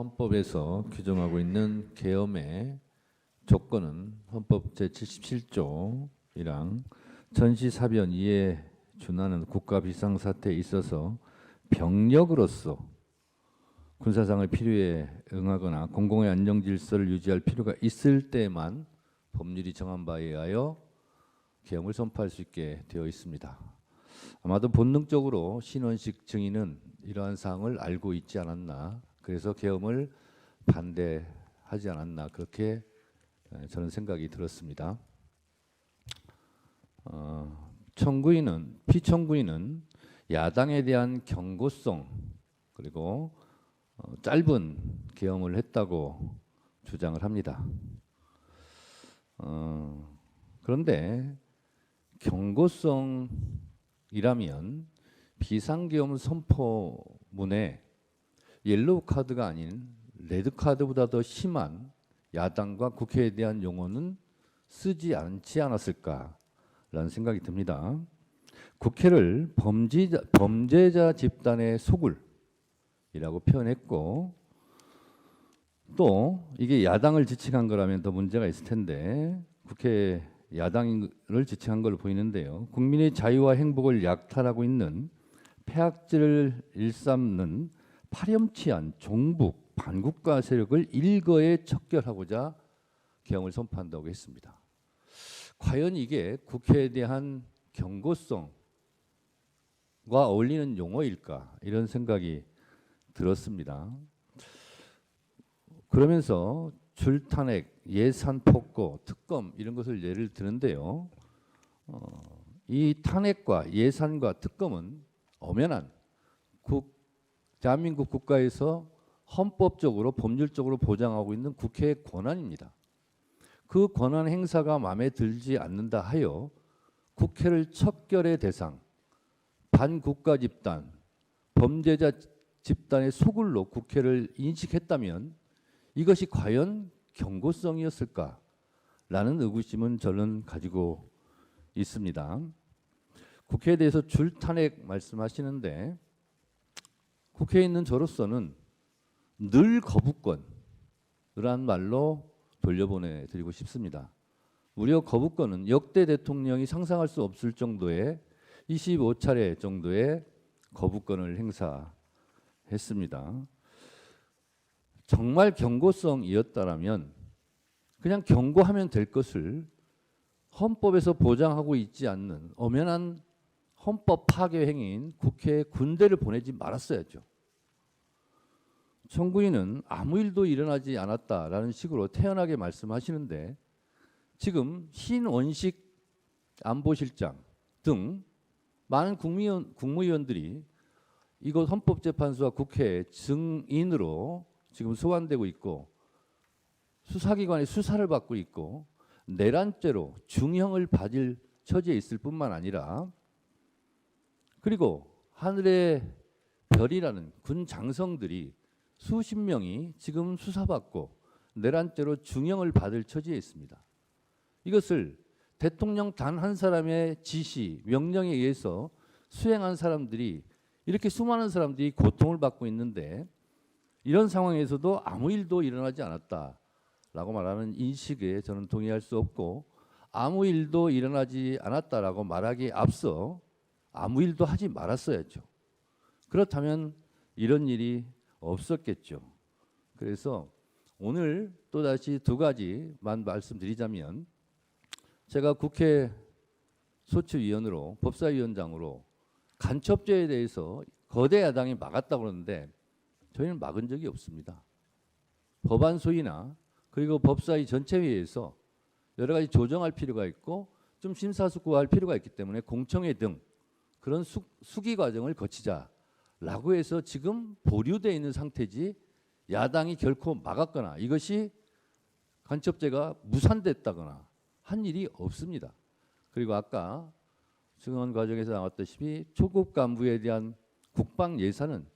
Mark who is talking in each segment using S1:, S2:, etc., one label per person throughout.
S1: 헌법에서 규정하고 있는 계엄의 조건은 헌법 제77조이랑 전시사변 이에 준하는 국가 비상사태에 있어서 병력으로서 군사상의 필요에 응하거나 공공의 안정질서를 유지할 필요가 있을 때만 법률이 정한 바에 의하여 계엄을 선포할 수 있게 되어 있습니다. 아마도 본능적으로 신원식 증인은 이러한 사항을 알고 있지 않았나, 그래서 계엄을 반대하지 않았나, 그렇게 저는 생각이 들었습니다. 피청구인은 야당에 대한 경고성 그리고 짧은 계엄을 했다고 주장을 합니다. 그런데 경고성이라면 비상계엄 선포문에 옐로우 카드가 아닌 레드 카드보다 더 심한 야당과 국회에 대한 용어는 쓰지 않지 않았을까라는 생각이 듭니다. 국회를 범죄자 집단의 소굴이라고 표현했고, 또 이게 야당을 지칭한 거라면 더 문제가 있을 텐데 국회 야당을 지칭한 걸로 보이는데요. 국민의 자유와 행복을 약탈하고 있는 폐악질을 일삼는 파렴치한 종북 반국가 세력을 일거에 척결하고자 계엄을 선포한다고 했습니다. 과연 이게 국회에 대한 경고성과 어울리는 용어일까, 이런 생각이 들었습니다. 그러면서 줄탄핵, 예산 폭거, 특검 이런 것을 예를 드는데요. 이 탄핵과 예산과 특검은 엄연한 대한민국 국가에서 헌법적으로 법률적으로 보장하고 있는 국회의 권한입니다. 그 권한 행사가 마음에 들지 않는다 하여 국회를 척결의 대상, 반국가 집단, 범죄자 집단의 소굴로 국회를 인식했다면 이것이 과연 경고성이었을까라는 의구심은 저는 가지고 있습니다. 국회에 대해서 줄탄핵 말씀하시는데 국회에 있는 저로서는 늘 거부권이라는 말로 돌려보내드리고 싶습니다. 무려 거부권은 역대 대통령이 상상할 수 없을 정도의 25차례 정도의 거부권을 행사했습니다. 정말 경고성이었다라면 그냥 경고하면 될 것을 헌법에서 보장하고 있지 않는 엄연한 헌법 파괴 행위인 국회에 군대를 보내지 말았어야죠. 청구인은 아무 일도 일어나지 않았다라는 식으로 태연하게 말씀하시는데 지금 신원식 안보실장 등 많은 국무위원들이 이곳 헌법재판소와 국회 증인으로 지금 소환되고 있고 수사기관의 수사를 받고 있고 내란죄로 중형을 받을 처지에 있을 뿐만 아니라, 그리고 하늘의 별이라는 군 장성들이 수십 명이 지금 수사받고 내란죄로 중형을 받을 처지에 있습니다. 이것을 대통령 단 한 사람의 지시, 명령에 의해서 수행한 사람들이, 이렇게 수많은 사람들이 고통을 받고 있는데 이런 상황에서도 아무 일도 일어나지 않았다라고 말하는 인식에 저는 동의할 수 없고, 아무 일도 일어나지 않았다라고 말하기에 앞서 아무 일도 하지 말았어야죠. 그렇다면 이런 일이 없었겠죠. 그래서 오늘 또다시 두 가지만 말씀드리자면, 제가 국회 소추위원으로 법사위원장으로 간첩죄에 대해서 거대 야당이 막았다고 그러는데 저희는 막은 적이 없습니다. 법안 소위나 그리고 법사위 전체회의에서 여러 가지 조정할 필요가 있고 좀 심사숙고할 필요가 있기 때문에 공청회 등 그런 수기 과정을 거치자라고 해서 지금 보류되어 있는 상태지 야당이 결코 막았거나 이것이 간첩죄가 무산됐다거나 한 일이 없습니다. 그리고 아까 증언 과정에서 나왔다시피 초급 간부에 대한 국방 예산은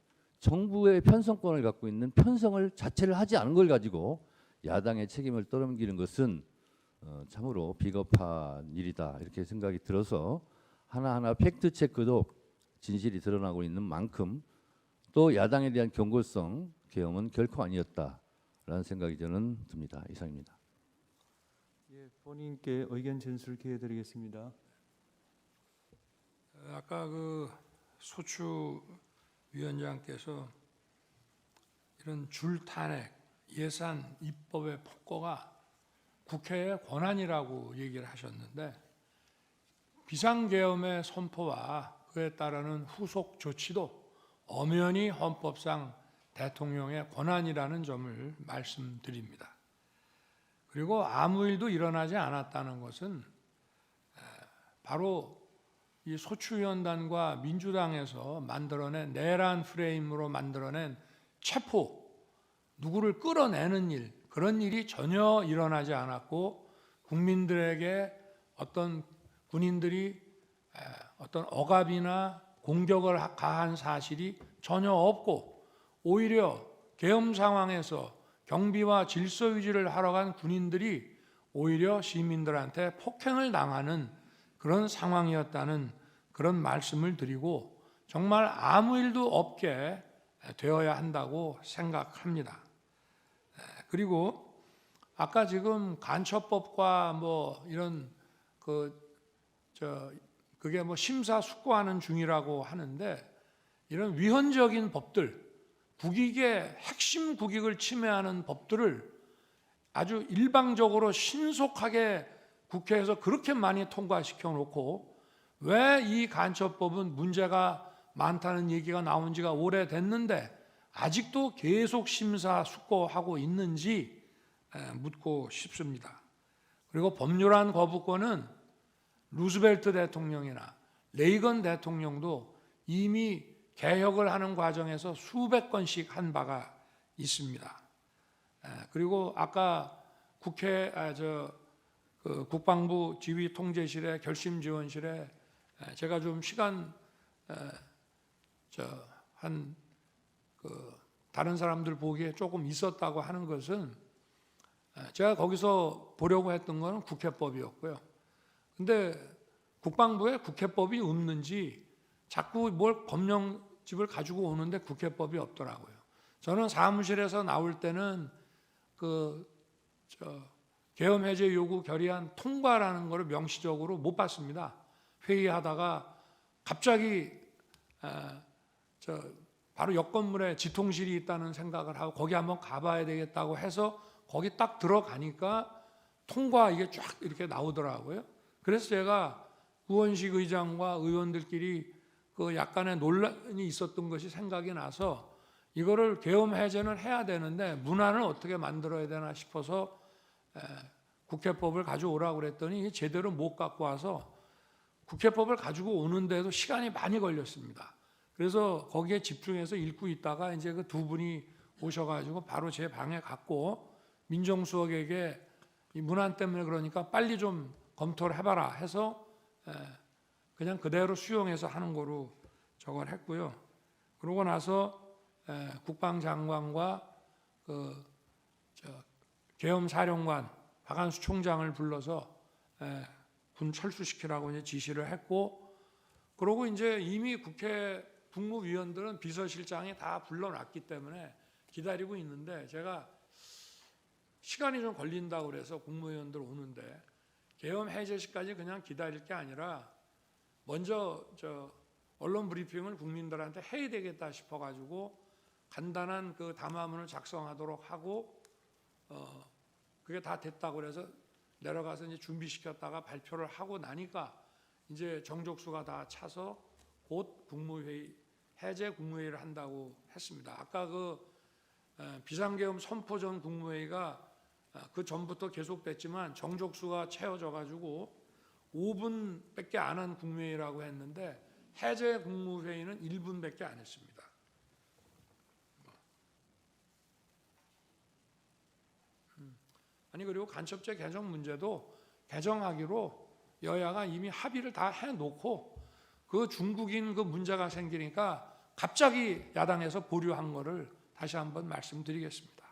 S1: 정부의 편성권을 갖고 있는 편성을 자체를 하지 않은 걸 가지고 야당의 책임을 떠넘기는 것은 참으로 비겁한 일이다, 이렇게 생각이 들어서 하나하나 팩트 체크도 진실이 드러나고 있는 만큼 또 야당에 대한 경고성 계엄은 결코 아니었다라는 생각이 저는 듭니다. 이상입니다.
S2: 예, 본인께 의견 전술 기회 드리겠습니다.
S3: 아까 그 소추 위원장께서 이런 줄탄핵, 예산, 입법의 폭거가 국회의 권한이라고 얘기를 하셨는데 비상계엄의 선포와 그에 따르는 후속 조치도 엄연히 헌법상 대통령의 권한이라는 점을 말씀드립니다. 그리고 아무 일도 일어나지 않았다는 것은 바로 이 소추위원단과 민주당에서 만들어낸 내란 프레임으로 만들어낸 체포, 누구를 끌어내는 일, 그런 일이 전혀 일어나지 않았고 국민들에게 어떤 군인들이 어떤 억압이나 공격을 가한 사실이 전혀 없고 오히려 계엄 상황에서 경비와 질서 유지를 하러 간 군인들이 오히려 시민들한테 폭행을 당하는 그런 상황이었다는 그런 말씀을 드리고 정말 아무 일도 없게 되어야 한다고 생각합니다. 그리고 아까 지금 간첩법과 뭐 이런 그게 뭐 심사숙고하는 중이라고 하는데 이런 위헌적인 법들, 국익의 핵심 국익을 침해하는 법들을 아주 일방적으로 신속하게 국회에서 그렇게 많이 통과시켜 놓고 왜 이 간첩법은 문제가 많다는 얘기가 나온 지가 오래됐는데 아직도 계속 심사숙고하고 있는지 묻고 싶습니다. 그리고 법률안 거부권은 루즈벨트 대통령이나 레이건 대통령도 이미 개혁을 하는 과정에서 수백 건씩 한 바가 있습니다. 그리고 아까 국회 국방부 지휘통제실의 결심지원실에 제가 좀 시간 다른 사람들 보기에 조금 있었다고 하는 것은 제가 거기서 보려고 했던 것은 국회법이었고요. 근데 국방부에 국회법이 없는지 자꾸 뭘 법령집을 가지고 오는데 국회법이 없더라고요. 저는 사무실에서 나올 때는 계엄 해제 요구 결의안 통과라는 것을 명시적으로 못 봤습니다. 회의하다가 갑자기 바로 옆 건물에 지통실이 있다는 생각을 하고 거기 한번 가봐야 되겠다고 해서 거기 딱 들어가니까 통과 이게 쫙 이렇게 나오더라고요. 그래서 제가 우원식 의장과 의원들끼리 그 약간의 논란이 있었던 것이 생각이 나서 이거를 계엄 해제는 해야 되는데 문안을 어떻게 만들어야 되나 싶어서 국회법을 가져오라고 그랬더니 제대로 못 갖고 와서 국회법을 가지고 오는데도 시간이 많이 걸렸습니다. 그래서 거기에 집중해서 읽고 있다가 이제 그 두 분이 오셔가지고 바로 제 방에 갔고 민정수석에게 이 문안 때문에 그러니까 빨리 좀 검토를 해봐라 해서 그냥 그대로 수용해서 하는 거로 저걸 했고요. 그러고 나서 국방장관과 계엄사령관 박한수 총장을 불러서 군 철수시키라고 이제 지시를 했고, 그러고 이제 이미 국회 국무위원들은 비서실장이 다 불러놨기 때문에 기다리고 있는데 제가 시간이 좀 걸린다고 그래서 국무위원들 오는데 계엄 해제시까지 그냥 기다릴 게 아니라 먼저 언론 브리핑을 국민들한테 해야 되겠다 싶어가지고 간단한 그 담화문을 작성하도록 하고 그게 다 됐다고 그래서 내려가서 이제 준비시켰다가 발표를 하고 나니까 이제 정족수가 다 차서 곧 국무회의 해제 국무회의를 한다고 했습니다. 아까 비상계엄 선포 전 국무회의가 그 전부터 계속됐지만 정족수가 채워져 가지고 5분밖에 안 한 국무회의라고 했는데 해제 국무회의는 1분밖에 안 했습니다. 아니 그리고 간첩죄 개정 문제도 개정하기로 여야가 이미 합의를 다 해놓고 그 중국인 그 문제가 생기니까 갑자기 야당에서 보류한 거를 다시 한번 말씀드리겠습니다.